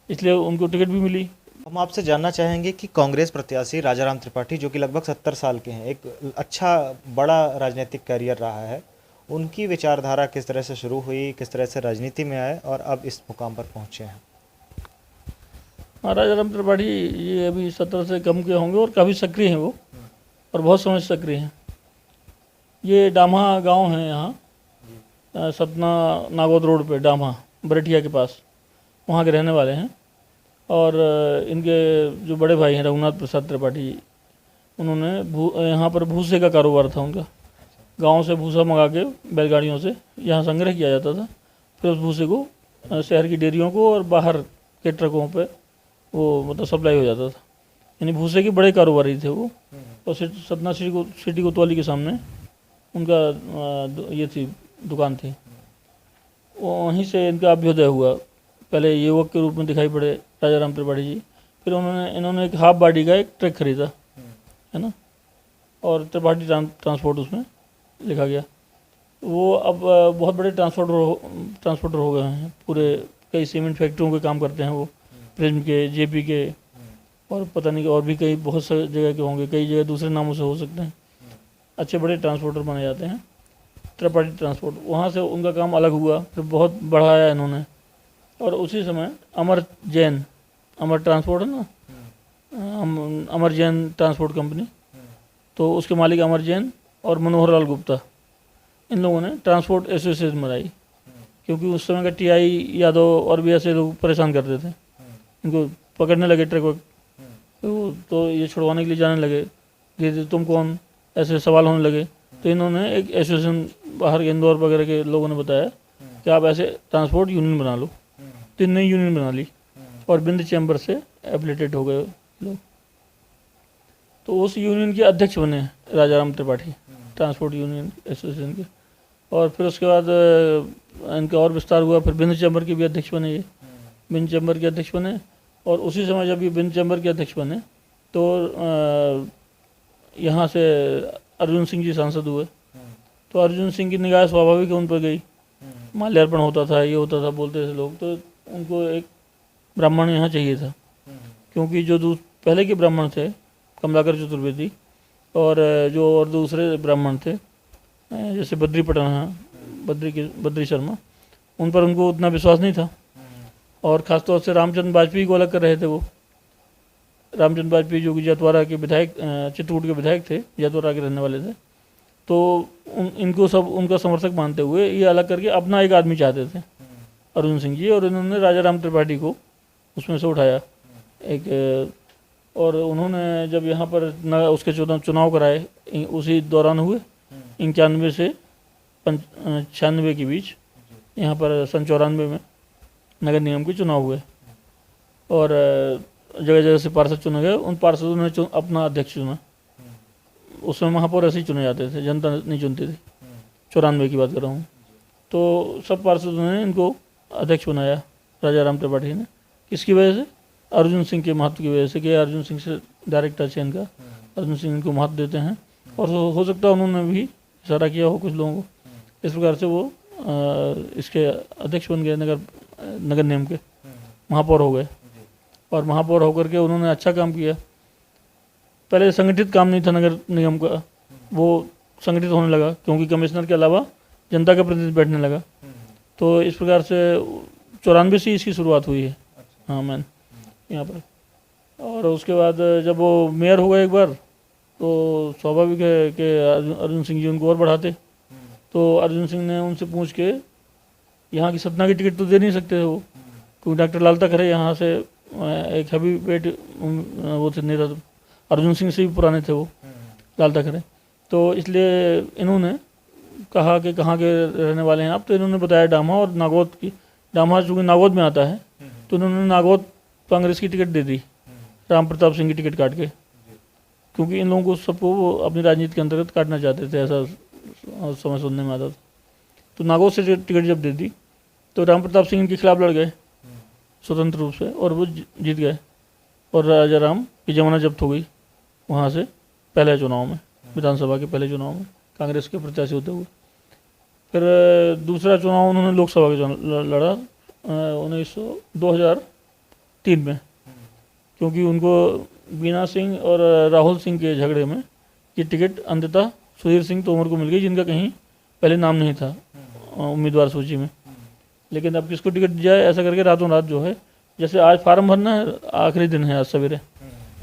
इसलिए उनको टिकट भी मिली। हम आपसे जानना चाहेंगे कि कांग्रेस प्रत्याशी राजाराम त्रिपाठी, जो कि लगभग 70 साल के हैं, एक अच्छा बड़ा राजनीतिक करियर रहा है, उनकी विचारधारा किस तरह से शुरू हुई, किस तरह से राजनीति में आए और अब इस मुकाम पर पहुंचे हैं? राजाराम त्रिपाठी ये अभी 70 से कम के होंगे और काफ़ी सक्रिय हैं वो, और बहुत समय से सक्रिय हैं। ये डामा गांव है यहाँ सतना नागौद रोड पे, डामा बरेठिया के पास, वहाँ के रहने वाले हैं। और इनके जो बड़े भाई हैं रघुनाथ प्रसाद त्रिपाठी, उन्होंने यहाँ पर भूसे का कारोबार था उनका। गांव से भूसा मंगा के बैलगाड़ियों से यहाँ संग्रह किया जाता था, फिर उस भूसे को शहर की डेयरियों को और बाहर के ट्रकों पे वो मतलब सप्लाई हो जाता था। यानी भूसे के बड़े कारोबारी थे वो। और सतना सिटी कोतवाली के सामने उनका ये थी दुकान थी। वहीं से इनका अभ्युदय हुआ। पहले युवक के रूप में दिखाई पड़े राजाराम त्रिपाठी जी, फिर इन्होंने एक हाफ बॉडी का एक ट्रक खरीदा, है ना, और त्रिपाठी ट्रांसपोर्ट उसमें लिखा गया। वो अब बहुत बड़े ट्रांसपोर्टर हो गए हैं। पूरे कई सीमेंट फैक्ट्रियों के काम करते हैं वो, प्रिज्म के, जेपी के, और पता नहीं और भी कई बहुत सारी जगह के होंगे, कई जगह दूसरे नामों से हो सकते हैं। अच्छे बड़े ट्रांसपोर्टर बने जाते हैं त्रिपाठी ट्रांसपोर्ट। वहाँ से उनका काम अलग हुआ, फिर बहुत बढ़ाया इन्होंने। और उसी समय अमर जैन, अमर ट्रांसपोर्ट है ना, अमर जैन ट्रांसपोर्ट कंपनी, तो उसके मालिक अमर जैन और मनोहर लाल गुप्ता, इन लोगों ने ट्रांसपोर्ट एसोसिएशन बनाई। क्योंकि उस समय का टीआई यादव और भी ऐसे लोग परेशान करते थे, इनको पकड़ने लगे ट्रक, तो ये छुड़वाने के लिए जाने लगे कि तुम कौन, ऐसे सवाल होने लगे। तो इन्होंने एक एसोसिएशन बाहर के इंदौर वगैरह के लोगों ने बताया कि आप ऐसे ट्रांसपोर्ट यूनियन बना लो। तो इनने यूनियन बना ली और विंध्य चैम्बर से एफिलेटेड हो गए लोग। तो उस यूनियन के अध्यक्ष बने Rajaram Tripathi, transport union association के। और फिर उसके बाद इनका और विस्तार हुआ, फिर विंध्य चैम्बर के भी अध्यक्ष बने ये, विंध्य चैम्बर के अध्यक्ष बने। और उसी समय जब ये विंध्य चैम्बर के अध्यक्ष बने तो यहाँ से अर्जुन सिंह जी सांसद हुए। तो अर्जुन सिंह की निगाह स्वाभाविक उन पर गई। माल्यार्पण होता था, ये होता था, बोलते थे लोग, तो उनको एक ब्राह्मण यहाँ चाहिए था। क्योंकि जो पहले के ब्राह्मण थे, कमलाकर चतुर्वेदी, और जो और दूसरे ब्राह्मण थे जैसे बद्री पटना, बद्री शर्मा, उन पर उनको उतना विश्वास नहीं था। और ख़ासतौर से रामचंद्र वाजपेयी को अलग कर रहे थे वो। रामचंद्र वाजपेयी जो कि जैतवाड़ा के विधायक, चित्रकूट के विधायक थे, जैतवाड़ा के रहने वाले थे, तो इनको सब उनका समर्थक मानते हुए ये अलग करके अपना एक आदमी चाहते थे, अर्जुन सिंह जी। और इन्होंने राजाराम त्रिपाठी को उसमें से उठाया एक। और उन्होंने जब यहाँ पर उसके चुनाव कराए, उसी दौरान हुए 91 से 96 के बीच, यहाँ पर सन 94 में नगर निगम के चुनाव हुए। और जगह जगह से पार्षद चुने गए। उन पार्षदों ने अपना अध्यक्ष चुना। उसमें महापौर ऐसे ही चुने जाते थे, जनता नहीं चुनती थी। 94 की बात कर रहा हूँ। तो सब पार्षदों ने इनको अध्यक्ष बनाया राजाराम त्रिपाठी ने। किसकी वजह से? अर्जुन सिंह के महत्व की वजह से, कि अर्जुन सिंह से डायरेक्ट टच है इनका, अर्जुन सिंह इनको महत्व देते हैं। और हो सकता है उन्होंने भी इशारा किया हो कुछ लोगों को, इस प्रकार से वो इसके अध्यक्ष बन गए, नगर निगम के महापौर हो गए। और महापौर होकर के उन्होंने अच्छा काम किया। पहले संगठित काम नहीं था नगर निगम का, वो संगठित होने लगा क्योंकि कमिश्नर के अलावा जनता का प्रतिनिधि बैठने लगा। तो इस प्रकार से 94 से इसकी शुरुआत हुई है हाँ मैन यहाँ पर। और उसके बाद जब वो मेयर हो गए एक बार, तो स्वाभाविक है कि अर्जुन सिंह जी उनको और बढ़ाते। तो अर्जुन सिंह ने उनसे पूछ के, यहाँ की सतना की टिकट तो दे नहीं सकते थे वो, क्योंकि डॉक्टर लाल तखरे यहाँ से एक हैवी वेट वो थे नेता, अर्जुन सिंह से भी पुराने थे वो लाल तखरे। तो इसलिए इन्होंने कहा कि कहाँ के रहने वाले हैं आप, तो इन्होंने बताया डामा और नागौद की। डामा चूँकि नागौद में आता है, तो इन्होंने नागौद कांग्रेस की टिकट दे दी, राम प्रताप सिंह की टिकट काट के, क्योंकि इन लोगों को सबको वो अपनी राजनीति के अंतर्गत काटना चाहते थे, ऐसा समय सुनने में आता था। तो नागौद से टिकट जब दे दी, तो राम प्रताप सिंह इनके खिलाफ लड़ गए स्वतंत्र रूप से, और वो जीत गए, और राजा राम की जमानत जब्त हो गई वहाँ से पहले चुनाव में, विधानसभा के पहले चुनाव में कांग्रेस के प्रत्याशी होते हुए। फिर दूसरा चुनाव उन्होंने लोकसभा के लड़ा 2003 में, क्योंकि उनको बीना सिंह और राहुल सिंह के झगड़े में ये टिकट अंततः सुधीर सिंह तोमर को मिल गई, जिनका कहीं पहले नाम नहीं था उम्मीदवार सूची में। लेकिन अब किसको टिकट दिया है, ऐसा करके रातों रात जो है, जैसे आज फार्म भरना है, आखिरी दिन है आज सवेरे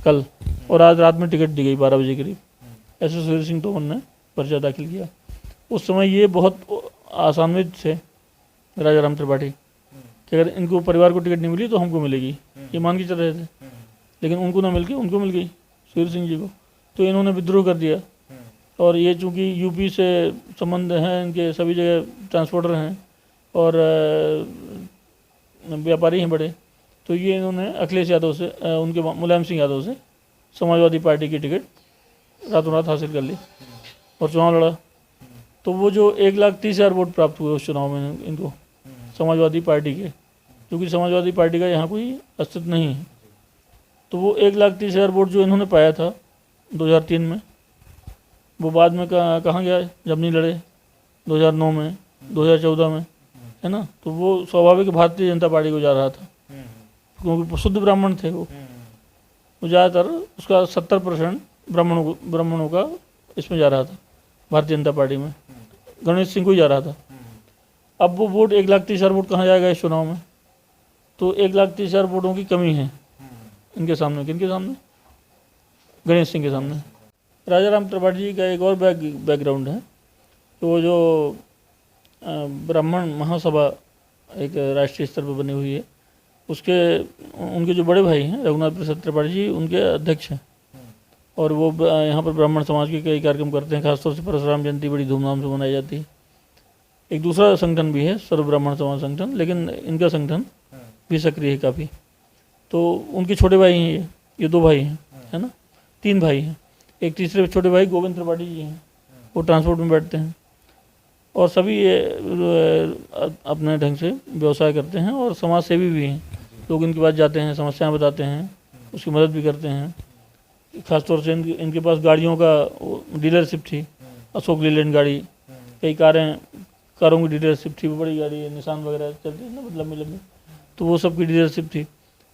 कल, और आज रात में टिकट दी गई 12 बजे करीब, ऐसे सुधीर सिंह तोमर ने पर्चा दाखिल किया। उस समय ये बहुत आसान्वित थे राजा राम त्रिपाठी कि अगर इनको परिवार को टिकट नहीं मिली तो हमको मिलेगी, ये मान के चल रहे थे। लेकिन उनको ना मिल के उनको मिल गई, सुधीर सिंह जी को, तो इन्होंने विद्रोह कर दिया। और ये चूँकि यूपी से संबंध हैं इनके, सभी जगह ट्रांसपोर्टर हैं और व्यापारी हैं बड़े, तो ये इन्होंने अखिलेश यादव से, उनके मुलायम सिंह यादव से समाजवादी पार्टी की टिकट रातों रात हासिल कर ली और चुनाव लड़ा। तो वो जो 1,30,000 वोट प्राप्त हुए उस चुनाव में इनको, समाजवादी पार्टी के, क्योंकि समाजवादी पार्टी का यहाँ कोई अस्तित्व नहीं है, तो वो 1,30,000 वोट जो इन्होंने पाया था 2003 में, वो बाद में कहाँ गया जब नहीं लड़े 2009 में, 2014 में, है ना। तो वो स्वाभाविक भारतीय जनता पार्टी को जा रहा था, क्योंकि शुद्ध ब्राह्मण थे वो ज़्यादातर, उसका 70% ब्राह्मणों का इसमें जा रहा था, भारतीय जनता पार्टी में गणेश सिंह को ही जा रहा था। अब वो वोट 1,30,000 वोट कहाँ जाएगा इस चुनाव में, तो 1,30,000 वोटों की कमी है इनके सामने। किनके सामने? गणेश सिंह के सामने। राजा राम त्रिपाठी जी का एक और बैकग्राउंड है, तो वो जो ब्राह्मण महासभा एक राष्ट्रीय स्तर पर बनी हुई है, उसके उनके जो बड़े भाई हैं रघुनाथ प्रसाद त्रिपाठी जी, उनके अध्यक्ष हैं, और वो यहाँ पर ब्राह्मण समाज के कई कार्यक्रम करते हैं, खासतौर से परशुराम जयंती बड़ी धूमधाम से मनाई जाती है। एक दूसरा संगठन भी है, सर्व ब्राह्मण समाज संगठन, लेकिन इनका संगठन भी सक्रिय है काफ़ी। तो उनके छोटे भाई हैं ये 2 भाई हैं, है ना, 3 भाई हैं। एक तीसरे छोटे भाई गोविंद त्रिपाठी जी हैं, वो ट्रांसपोर्ट में बैठते हैं, और सभी ये अपने ढंग से व्यवसाय करते हैं और समाज सेवी भी हैं। लोग इनके पास जाते हैं, समस्याएं बताते हैं, उसकी मदद भी करते हैं। खासतौर से इनके पास गाड़ियों का डीलरशिप थी, अशोक लीलैंड गाड़ी, कई कारों की डीलरशिप थी, वो बड़ी गाड़ी है, निशान वगैरह चलती है ना लंबी लंबी, तो वो सब की डीलरशिप थी।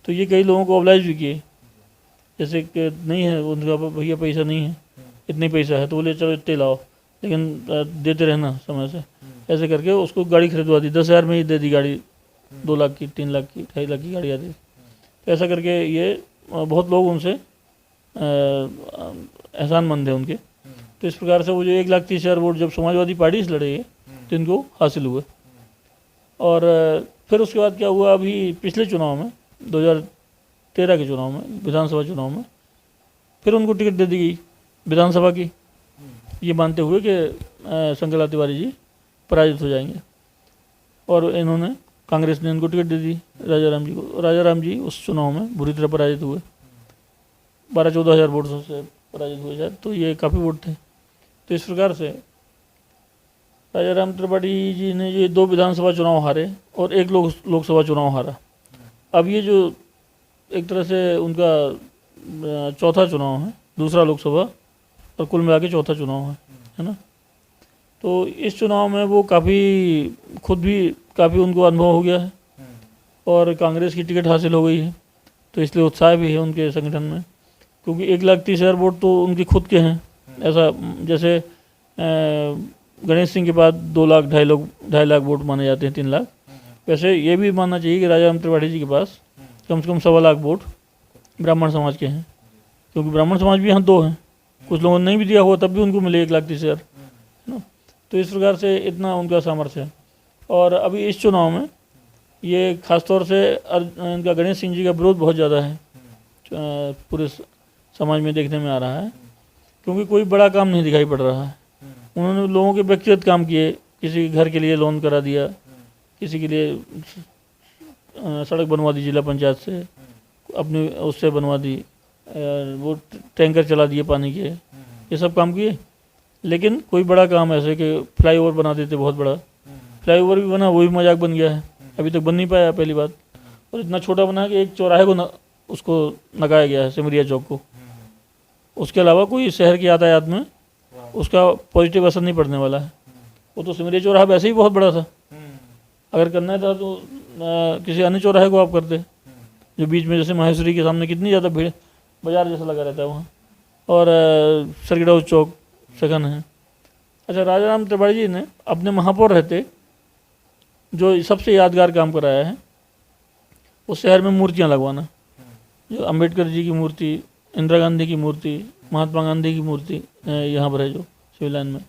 तो ये कई लोगों को ऑब्लाइज भी किए, जैसे कि नहीं है उनका भैया पैसा नहीं है, इतनी पैसा है तो बोले चलो इतने लाओ, लेकिन देते रहना समय से, ऐसे करके उसको गाड़ी खरीदवा दी। 10,000 में ही दे दी गाड़ी, 2 लाख की, 3 लाख की, 2.5 लाख की गाड़ी आती। तो ऐसा करके ये बहुत लोग उनसे एहसानमंद है उनके। तो इस प्रकार से वो जो 1,30,000 वोट जब समाजवादी पार्टी से लड़े तो इनको हासिल हुए। और फिर उसके बाद क्या हुआ, अभी पिछले चुनाव में 2013 के चुनाव में, विधानसभा चुनाव में, फिर उनको टिकट दे दी गई विधानसभा की, ये मानते हुए कि शंकरलाल तिवारी जी पराजित हो जाएंगे, और इन्होंने कांग्रेस ने इनको टिकट दे दी राजा राम जी को। राजा राम जी उस चुनाव में बुरी तरह पराजित हुए, 12-14 हज़ार वोटों से पराजित हुए शायद, तो ये काफ़ी वोट थे। तो इस प्रकार से राजा राम त्रिपाठी जी ने ये 2 विधानसभा चुनाव हारे और 1 लोकसभा चुनाव हारा। अब ये जो एक तरह से उनका चौथा चुनाव है, दूसरा लोकसभा और कुल मिला के चौथा चुनाव है ना। तो इस चुनाव में वो खुद भी काफ़ी उनको अनुभव हो गया है और कांग्रेस की टिकट हासिल हो गई है, तो इसलिए उत्साह भी है उनके संगठन में, क्योंकि 1,30,000 वोट तो उनके खुद के हैं। ऐसा जैसे गणेश सिंह के बाद 2 लाख 2.5 लाख वोट माने जाते हैं, 3 लाख, वैसे ये भी मानना चाहिए कि राजा राम त्रिपाठी जी के पास कम से कम 1.25 लाख वोट ब्राह्मण समाज के हैं, क्योंकि ब्राह्मण समाज भी यहाँ 2 हैं, कुछ लोगों ने नहीं भी दिया हुआ तब भी उनको मिले 1,30,000, है ना। तो इस प्रकार से इतना उनका सामर्थ्य है। और अभी इस चुनाव में ये खासतौर से इनका गणेश सिंह जी का विरोध बहुत ज़्यादा है, पूरे समाज में देखने में आ रहा है, क्योंकि कोई बड़ा काम नहीं दिखाई पड़ रहा है। उन्होंने लोगों के व्यक्तिगत काम किए, किसी के घर के लिए लोन करा दिया, किसी के लिए सड़क बनवा दी जिला पंचायत से, अपनी उससे बनवा दी, वो टैंकर चला दिए पानी के, ये सब काम किए। लेकिन कोई बड़ा काम ऐसे कि फ्लाईओवर बना देते, बहुत बड़ा फ्लाईओवर भी बना, वो भी मजाक बन गया है, अभी तक बन नहीं पाया पहली बात। और इतना छोटा बना कि एक चौराहे को उसको लगाया गया है, सिमरिया चौक को। उसके अलावा कोई शहर के यातायात में उसका पॉजिटिव असर नहीं पड़ने वाला है। वो तो सिमरिया चौराहा वैसे ही बहुत बड़ा था, अगर करना था तो किसी अन्य चौराहे को आप करते, जो बीच में, जैसे माहेश्वरी के सामने कितनी ज़्यादा भीड़, बाजार जैसा लगा रहता है वहाँ, और सर्किट हाउस चौक सघन है। अच्छा, राजा राम त्रिपाठी जी ने अपने महापौर रहते जो सबसे यादगार काम कराया है, उस शहर में मूर्तियाँ लगवाना, जो अम्बेडकर जी की मूर्ति, इंदिरा गांधी की मूर्ति, महात्मा गांधी की मूर्ति यहाँ पर है जो सिविल लाइन में,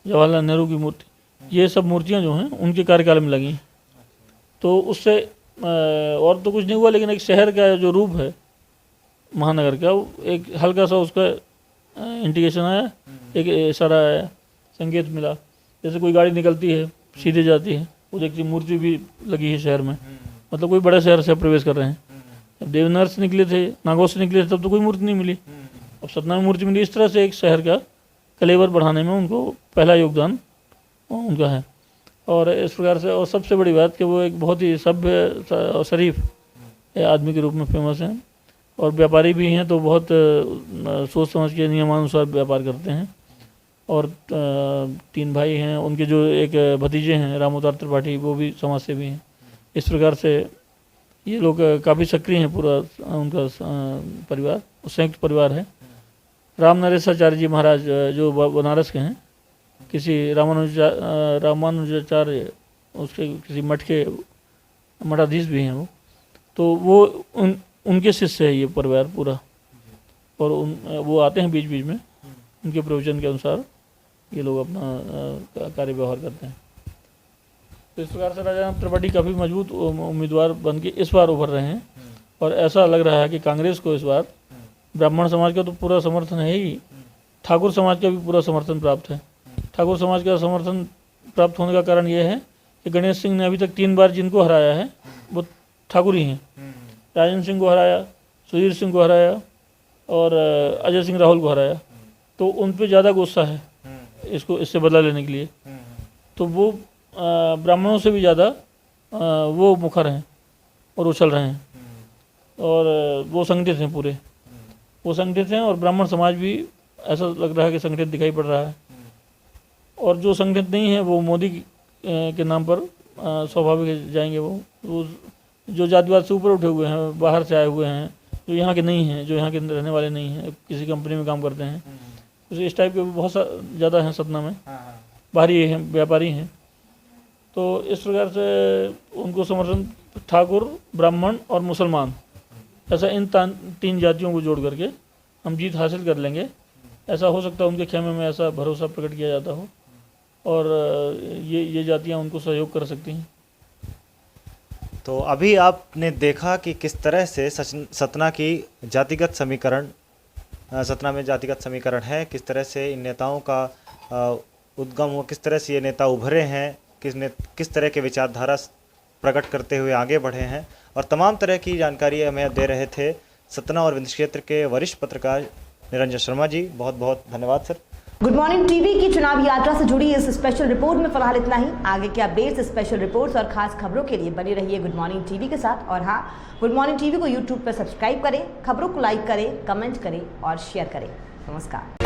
जवाहरलाल नेहरू की मूर्ति, ये सब मूर्तियाँ जो हैं उनके कार्यकाल में लगी। तो उससे और तो कुछ नहीं हुआ, लेकिन एक शहर का जो रूप है महानगर का, एक हल्का सा उसका इंडिकेशन आया, एक इशारा आया, संकेत मिला। जैसे कोई गाड़ी निकलती है, सीधे जाती है, वो देखती मूर्ति भी लगी है शहर में, मतलब कोई बड़े शहर से प्रवेश कर रहे हैं। जब देवनार से निकले थे, नागौर से निकले थे, तब तो कोई मूर्ति नहीं मिली, अब सतना में मूर्ति मिली। इस तरह से एक शहर का कलेवर बढ़ाने में उनको पहला योगदान उनका है। और इस प्रकार से, और सबसे बड़ी बात कि वो एक बहुत ही सभ्य और शरीफ आदमी के रूप में फेमस हैं, और व्यापारी भी हैं, तो बहुत सोच समझ के नियमानुसार व्यापार करते हैं। और 3 भाई हैं, उनके जो एक भतीजे हैं राम अवतार त्रिपाठी, वो भी समाज सेवी हैं। इस प्रकार से ये लोग काफ़ी सक्रिय हैं, पूरा उनका परिवार संयुक्त परिवार है। राम नरेशाचार्य जी महाराज जो बनारस के हैं, किसी रामानुजाचार्य उसके किसी मठ के मठाधीश भी हैं वो, वो उनके शिष्य है ये परिवार पूरा। और वो आते हैं बीच बीच में, उनके प्रवचन के अनुसार ये लोग अपना कार्य व्यवहार करते हैं। तो इस प्रकार से राजा राम त्रिपाठी काफ़ी मजबूत उम्मीदवार बन के इस बार उभर रहे हैं। और ऐसा लग रहा है कि कांग्रेस को इस बार ब्राह्मण समाज का तो पूरा समर्थन है ही, ठाकुर समाज का भी पूरा समर्थन प्राप्त है। ठाकुर समाज का समर्थन प्राप्त होने का कारण ये है कि गणेश सिंह ने अभी तक 3 बार जिनको हराया है वो ठाकुर ही हैं। राजन सिंह को हराया, सुधीर सिंह को हराया, और अजय सिंह राहुल को हराया। तो उन पे ज़्यादा गुस्सा है इससे बदला लेने के लिए। तो वो ब्राह्मणों से भी ज़्यादा वो मुखर हैं और उछल रहे हैं, और वो संगठित हैं, पूरे वो संगठित हैं। और ब्राह्मण समाज भी ऐसा लग रहा है कि संगठित दिखाई पड़ रहा है। और जो संगठित नहीं है वो मोदी के नाम पर स्वाभाविक जाएंगे। वो जो जातिवाद से ऊपर उठे हुए हैं, बाहर से आए हुए हैं, जो यहाँ के नहीं हैं, जो यहाँ के रहने वाले नहीं हैं, किसी कंपनी में काम करते हैं, तो इस टाइप के बहुत ज़्यादा हैं सतना में, बाहरी हैं, व्यापारी हैं। तो इस प्रकार से उनको समर्थन ठाकुर, ब्राह्मण और मुसलमान, ऐसा इन 3 जातियों को जोड़ करके हम जीत हासिल कर लेंगे। ऐसा हो सकता है उनके खेमे में ऐसा भरोसा प्रकट किया जाता हो, और ये जातियाँ उनको सहयोग कर सकती हैं। तो अभी आपने देखा कि किस तरह से सतना की जातिगत समीकरण, सतना में जातिगत समीकरण है, किस तरह से इन नेताओं का उद्गम हुआ, किस तरह से ये नेता उभरे हैं, किस तरह के विचारधारा प्रकट करते हुए आगे बढ़े हैं, और तमाम तरह की जानकारी हमें दे रहे थे सतना और विंध्य क्षेत्र के वरिष्ठ पत्रकार निरंजन शर्मा जी। बहुत बहुत धन्यवाद सर। गुड मॉर्निंग टीवी की चुनाव यात्रा से जुड़ी इस स्पेशल रिपोर्ट में फिलहाल इतना ही। आगे के अपडेट्स, स्पेशल रिपोर्ट्स और खास खबरों के लिए बने रहिए गुड मॉर्निंग टीवी के साथ। और हाँ, गुड मॉर्निंग टीवी को यूट्यूब पर सब्सक्राइब करें, खबरों को लाइक करें, कमेंट करें और शेयर करें। नमस्कार।